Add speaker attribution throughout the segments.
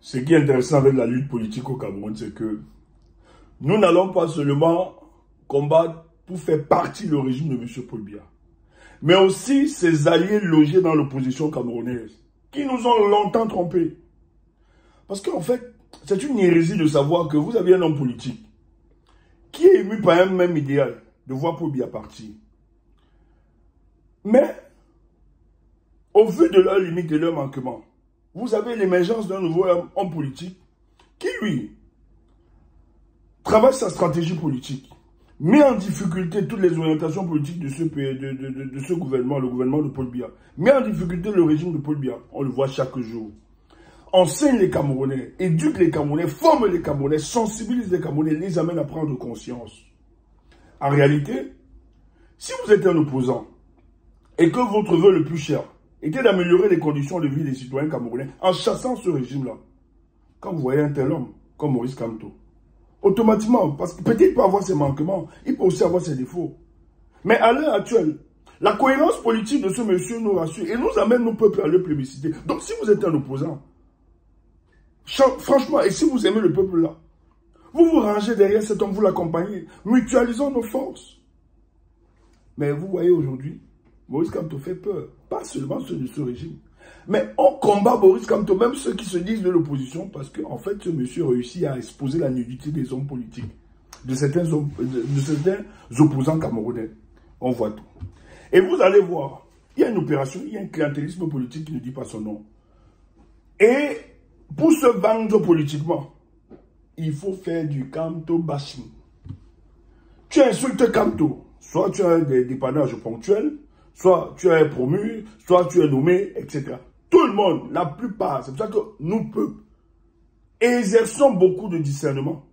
Speaker 1: Ce qui est intéressant avec la lutte politique au Cameroun, c'est que nous n'allons pas seulement combattre pour faire partie du régime de M. Paul Biya, mais aussi ses alliés logés dans l'opposition camerounaise, qui nous ont longtemps trompés. Parce qu'en fait, c'est une hérésie de savoir que vous avez un homme politique qui est ému par un même idéal, de voir Paul Biya partir. Mais, au vu de leurs limites et leurs manquements, vous avez l'émergence d'un nouveau homme politique qui, lui, travaille sa stratégie politique, met en difficulté toutes les orientations politiques de ce gouvernement, le gouvernement de Paul Biya, met en difficulté le régime de Paul Biya. On le voit chaque jour. Enseigne les Camerounais, éduque les Camerounais, forme les Camerounais, sensibilise les Camerounais, les amène à prendre conscience. En réalité, si vous êtes un opposant et que votre vœu le plus cher était d'améliorer les conditions de vie des citoyens camerounais en chassant ce régime-là, quand vous voyez un tel homme comme Maurice Kamto, automatiquement, parce que peut-être il peut avoir ses manquements, il peut aussi avoir ses défauts. Mais à l'heure actuelle, la cohérence politique de ce monsieur nous rassure et nous amène nos peuples à le plébisciter. Donc si vous êtes un opposant, franchement, et si vous aimez le peuple là, vous vous rangez derrière cet homme, vous l'accompagnez, mutualisons nos forces. Mais vous voyez aujourd'hui, Maurice Kamto fait peur, pas seulement ceux de ce régime. Mais on combat Maurice Kamto, même ceux qui se disent de l'opposition, parce qu'en fait, ce monsieur réussit à exposer la nudité des hommes politiques, de certains opposants camerounais. On voit tout. Et vous allez voir, il y a une opération, il y a un clientélisme politique qui ne dit pas son nom. Et pour se vendre politiquement, il faut faire du Kamto bashing. Tu insultes Kamto, soit tu as des dépannages ponctuels, soit tu es promu, soit tu es nommé, etc. Tout le monde, la plupart, c'est pour ça que nous, peuple, exerçons beaucoup de discernement.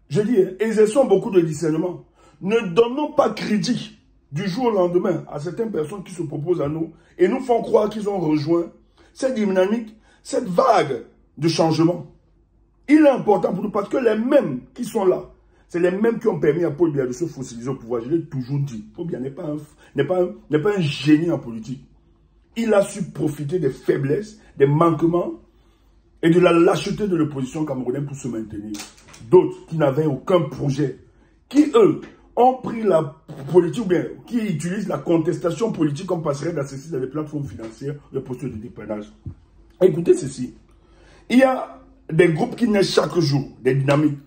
Speaker 1: Je dis, exerçons beaucoup de discernement. Ne donnons pas crédit du jour au lendemain à certaines personnes qui se proposent à nous et nous font croire qu'ils ont rejoint cette dynamique, cette vague de changement. Il est important pour nous parce que les mêmes qui sont là, c'est les mêmes qui ont permis à Paul Biya de se fossiliser au pouvoir. Je l'ai toujours dit. Paul Biya n'est pas un génie en politique. Il a su profiter des faiblesses, des manquements et de la lâcheté de l'opposition camerounaise pour se maintenir. D'autres qui n'avaient aucun projet, qui eux ont pris la politique, ou bien qui utilisent la contestation politique comme passerelle d'accès dans les plateformes financières, le processus de dépannage. Écoutez ceci. Il y a des groupes qui naissent chaque jour, des dynamiques,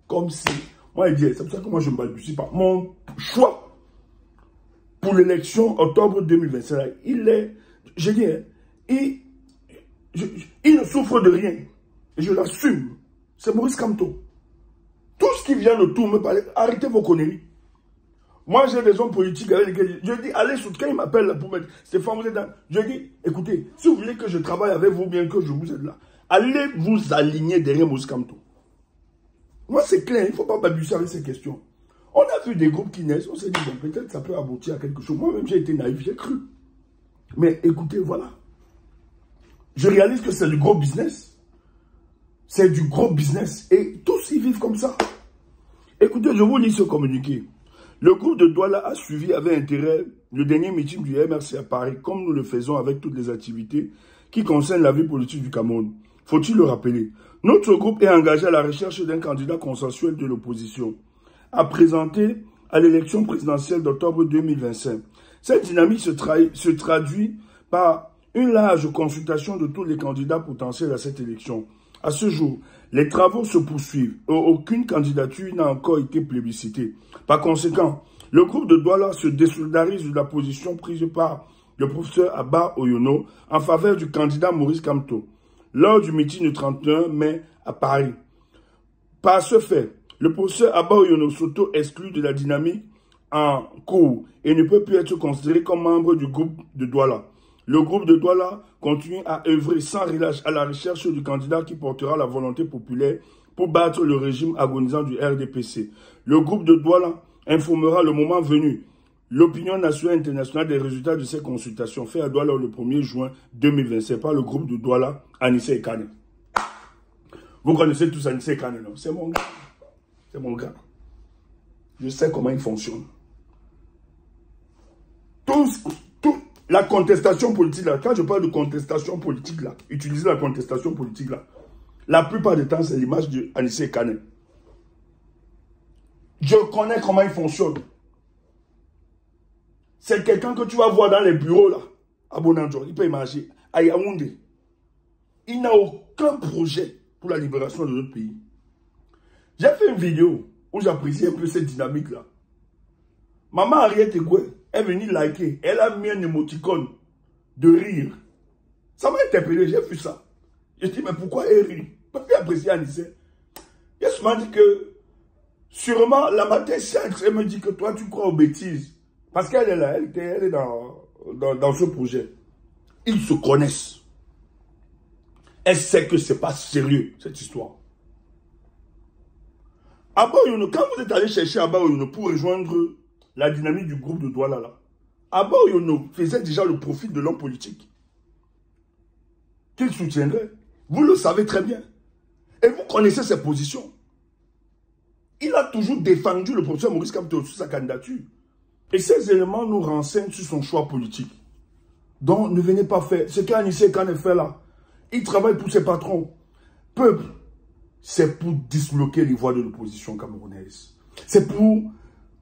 Speaker 1: comme si... Moi, je dis, c'est pour ça que moi, je ne me balbutie pas. Mon choix pour l'élection octobre 2025, il est, je dis, il ne souffre de rien. Et je l'assume. C'est Maurice Kamto. Tout ce qui vient autour me parle, arrêtez vos conneries. Moi, j'ai des hommes politiques avec lesquels je dis, allez, quand ils m'appellent pour mettre Stéphane, vous êtes là. Je dis, écoutez, si vous voulez que je travaille avec vous, bien que je vous aide là, allez vous aligner derrière Maurice Kamto. Moi, c'est clair, il ne faut pas balbutier avec ces questions. On a vu des groupes qui naissent, on s'est dit, bon, peut-être ça peut aboutir à quelque chose. Moi-même, j'ai été naïf, j'ai cru. Mais écoutez, voilà. Je réalise que c'est du gros business. C'est du gros business. Et tous, ils vivent comme ça. Écoutez, je vous lis ce communiqué. Le groupe de Douala a suivi avec intérêt le dernier meeting du MRC à Paris, comme nous le faisons avec toutes les activités qui concernent la vie politique du Cameroun. Faut-il le rappeler? Notre groupe est engagé à la recherche d'un candidat consensuel de l'opposition, à présenter à l'élection présidentielle d'octobre 2025. Cette dynamique se traduit par une large consultation de tous les candidats potentiels à cette élection. À ce jour, les travaux se poursuivent et aucune candidature n'a encore été plébiscitée. Par conséquent, le groupe de Douala se désolidarise de la position prise par le professeur Abba Oyono en faveur du candidat Maurice Kamto lors du meeting du 31 mai à Paris. Par ce fait, le professeur Abba Oyono s'auto-exclut de la dynamique en cours et ne peut plus être considéré comme membre du groupe de Douala. Le groupe de Douala continue à œuvrer sans relâche à la recherche du candidat qui portera la volonté populaire pour battre le régime agonisant du RDPC. Le groupe de Douala informera le moment venu l'opinion nationale et internationale des résultats de ces consultations faites à Douala le 1er juin 2025 par le groupe de Douala, Anissé Kane. Vous connaissez tous Anissé Kane, non? C'est mon gars. C'est mon gars. Je sais comment il fonctionne. La contestation politique, là, quand je parle de contestation politique, là, utiliser la contestation politique, là, la plupart du temps, c'est l'image de Anissé Kane. Je connais comment il fonctionne. C'est quelqu'un que tu vas voir dans les bureaux, là, à Bonanjo, il peut imaginer, à Yaoundé. Il n'a aucun projet pour la libération de notre pays. J'ai fait une vidéo où j'apprécie un peu cette dynamique-là. Maman Ariette Egwe est venue liker. Elle a mis un émoticône de rire. Ça m'a interpellé, j'ai vu ça. J'ai dit, mais pourquoi elle rit? Parce qu'elle apprécie Anissé. Elle m'a dit que, sûrement, la matin sainte, elle me dit que toi, tu crois aux bêtises. Parce qu'elle est là, elle est dans ce projet. Ils se connaissent. Elle sait que ce n'est pas sérieux, cette histoire. Abba Oyono, quand vous êtes allé chercher Abba Oyono pour rejoindre la dynamique du groupe de Douala, là, Abba Oyono faisait déjà le profil de l'homme politique qu'il soutiendrait. Vous le savez très bien. Et vous connaissez ses positions. Il a toujours défendu le professeur Maurice Kamto sur sa candidature. Et ces éléments nous renseignent sur son choix politique. Donc, ne venez pas faire ce qu'Anissé Kane fait là. Il travaille pour ses patrons. Peuple, c'est pour disloquer les voix de l'opposition camerounaise. C'est pour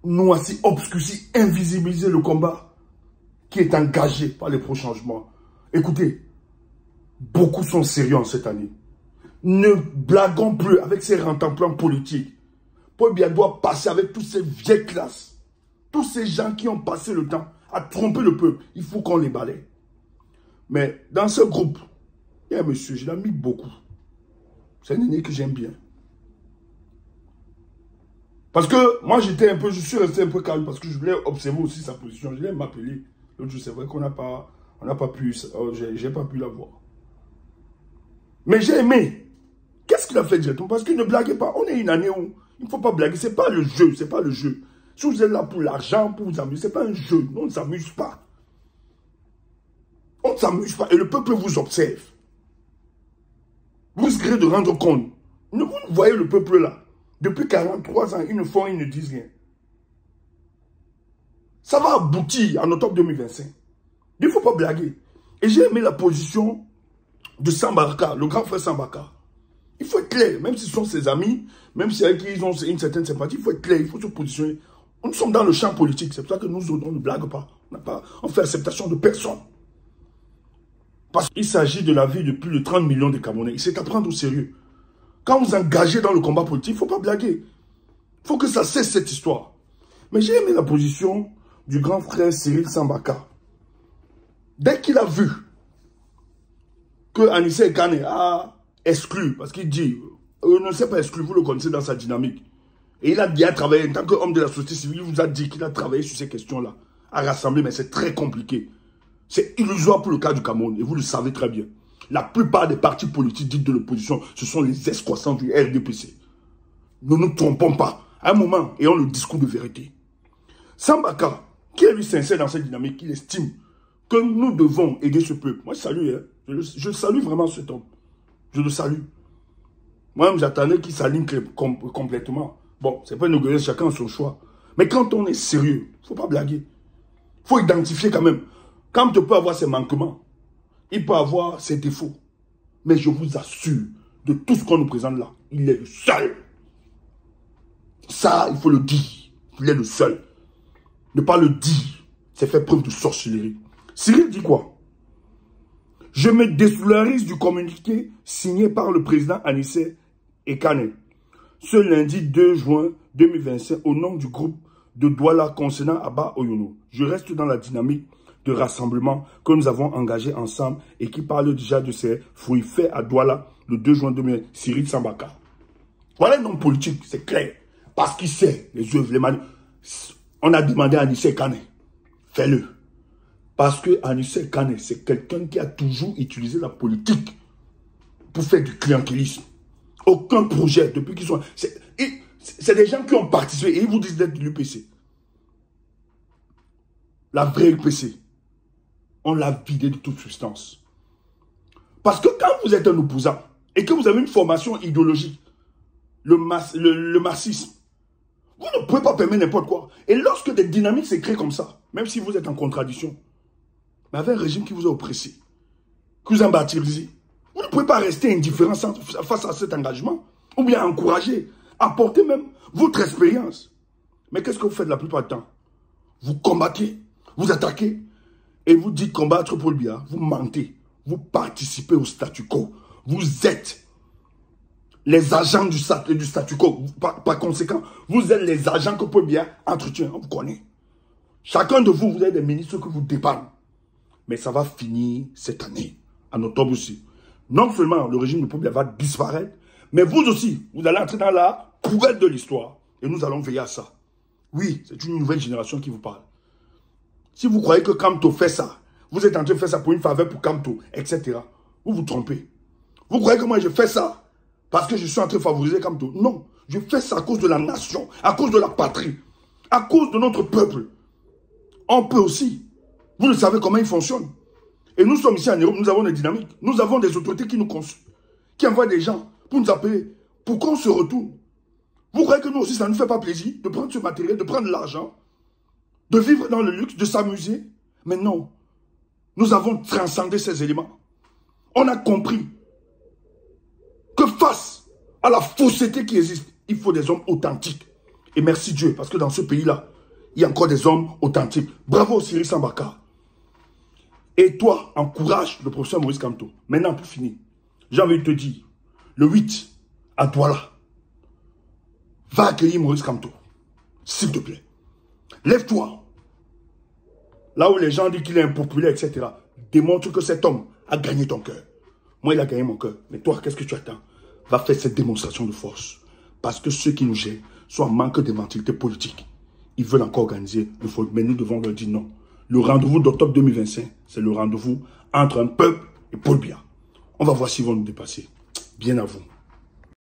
Speaker 1: noircir, obscurcir, invisibiliser le combat qui est engagé par les pro-changements. Écoutez, beaucoup sont sérieux en cette année. Ne blaguons plus avec ces rentemplants politiques. Paul Biya doit passer avec toutes ces vieilles classes. Tous ces gens qui ont passé le temps à tromper le peuple. Il faut qu'on les balaye. Mais dans ce groupe, il y a un monsieur, je l'ai mis beaucoup. C'est un aîné que j'aime bien. Parce que moi, je suis resté un peu calme parce que je voulais observer aussi sa position. Je voulais m'appeler. L'autre jour, c'est vrai qu'on n'a pas pu, j'ai pas pu la voir. Mais j'ai aimé. Qu'est-ce qu'il a fait directement? Parce qu'il ne blaguait pas. On est une année où il ne faut pas blaguer. C'est pas le jeu, c'est pas le jeu. Si vous êtes là pour l'argent, pour vous amuser, ce n'est pas un jeu. On ne s'amuse pas. On ne s'amuse pas. Et le peuple vous observe. Vous risquez de rendre compte. Vous voyez le peuple là. Depuis 43 ans, ils ne font, ils ne disent rien. Ça va aboutir en octobre 2025. Il ne faut pas blaguer. Et j'ai aimé la position de Sambaka, le grand frère Sambaka. Il faut être clair, même si ce sont ses amis, même si avec qui ils ont une certaine sympathie, il faut être clair, il faut se positionner. Nous sommes dans le champ politique, c'est pour ça que nous, on ne blague pas. On fait acceptation de personne. Parce qu'il s'agit de la vie de plus de 30 millions de Camerounais. C'est à prendre au sérieux. Quand vous engagez dans le combat politique, il ne faut pas blaguer. Il faut que ça cesse cette histoire. Mais j'ai aimé la position du grand frère Cyril Sambaka. Dès qu'il a vu que Anissé Kane a exclu, parce qu'il dit, ne s'est pas exclu, vous le connaissez dans sa dynamique. Et il a bien travaillé, en tant qu'homme de la société civile, il vous a dit qu'il a travaillé sur ces questions-là, à rassembler, mais c'est très compliqué. C'est illusoire pour le cas du Cameroun, et vous le savez très bien. La plupart des partis politiques dits de l'opposition, ce sont les excroissants du RDPC. Ne nous trompons pas. À un moment, ayons le discours de vérité. Sambaka, qui est lui sincère dans cette dynamique, il estime que nous devons aider ce peuple. Moi, je salue, hein. Je salue vraiment cet homme. Je le salue. Moi-même, j'attendais qu'il s'aligne complètement. Bon, c'est pas une égoïste, chacun a son choix. Mais quand on est sérieux, il ne faut pas blaguer. Il faut identifier quand même. Quand tu peux avoir ses manquements, il peut avoir ses défauts. Mais je vous assure, de tout ce qu'on nous présente là, il est le seul. Ça, il faut le dire. Il est le seul. Ne pas le dire, c'est faire preuve de sorcellerie. Cyril dit quoi? Je me désolidarise du communiqué signé par le président Anissé Kane ce lundi 2 juin 2025 au nom du groupe de Douala concernant Abba Oyono. Je reste dans la dynamique de rassemblement que nous avons engagé ensemble et qui parle déjà de ces fruits faits à Douala le 2 juin 2025. Cyril Sambaka. Voilà un homme politique, c'est clair. Parce qu'il sait les œuvres, les manières. On a demandé à Anissé Kane, fais-le. Parce que Anissé Kane, c'est quelqu'un qui a toujours utilisé la politique pour faire du clientélisme. Aucun projet, depuis qu'ils sont... C'est des gens qui ont participé et ils vous disent d'être de l'UPC. La vraie UPC, on l'a vidé de toute substance. Parce que quand vous êtes un opposant et que vous avez une formation idéologique, le marxisme, vous ne pouvez pas permettre n'importe quoi. Et lorsque des dynamiques se créent comme ça, même si vous êtes en contradiction, Mais avec un régime qui vous a oppressé, qui vous a martyrisé, vous ne pouvez pas rester indifférent face à cet engagement, ou bien encourager, apporter même votre expérience. Mais qu'est-ce que vous faites la plupart du temps? Vous combattez, vous attaquez, et vous dites combattre Paul Biya, vous mentez, vous participez au statu quo, vous êtes les agents du statu quo. Par conséquent, vous êtes les agents que Paul Biya entretient, on vous connaît. Chacun de vous, vous avez des ministres que vous dépendez. Mais ça va finir cette année, en octobre aussi. Non seulement le régime de Paul Biya va disparaître, mais vous aussi, vous allez entrer dans la poubelle de l'histoire. Et nous allons veiller à ça. Oui, c'est une nouvelle génération qui vous parle. Si vous croyez que Kamto fait ça, vous êtes en train de faire ça pour une faveur pour Kamto, etc. Vous vous trompez. Vous croyez que moi je fais ça parce que je suis en train de favoriser Kamto? Non, je fais ça à cause de la nation, à cause de la patrie, à cause de notre peuple. On peut aussi. Vous ne savez comment il fonctionne. Et nous sommes ici en Europe, nous avons des dynamiques. Nous avons des autorités qui nous consultent, qui envoient des gens pour nous appeler, pour qu'on se retourne. Vous croyez que nous aussi, ça ne nous fait pas plaisir de prendre ce matériel, de prendre l'argent, de vivre dans le luxe, de s'amuser? Mais non. Nous avons transcendé ces éléments. On a compris que face à la fausseté qui existe, il faut des hommes authentiques. Et merci Dieu, parce que dans ce pays-là, il y a encore des hommes authentiques. Bravo Cyril Sambaka. Et toi, encourage le professeur Maurice Kamto. Maintenant, pour finir, j'ai envie de te dire, le 8, à Douala, va accueillir Maurice Kamto. S'il te plaît. Lève-toi. Là où les gens disent qu'il est impopulaire, etc. Démontre que cet homme a gagné ton cœur. Moi, il a gagné mon cœur. Mais toi, qu'est-ce que tu attends? Va faire cette démonstration de force. Parce que ceux qui nous gèrent sont en manque de mentalité politique. Ils veulent encore organiser le foot. Mais nous devons leur dire non. Le rendez-vous d'octobre 2025, c'est le rendez-vous entre un peuple et Paul Biya. On va voir s'ils vont nous dépasser. Bien à vous.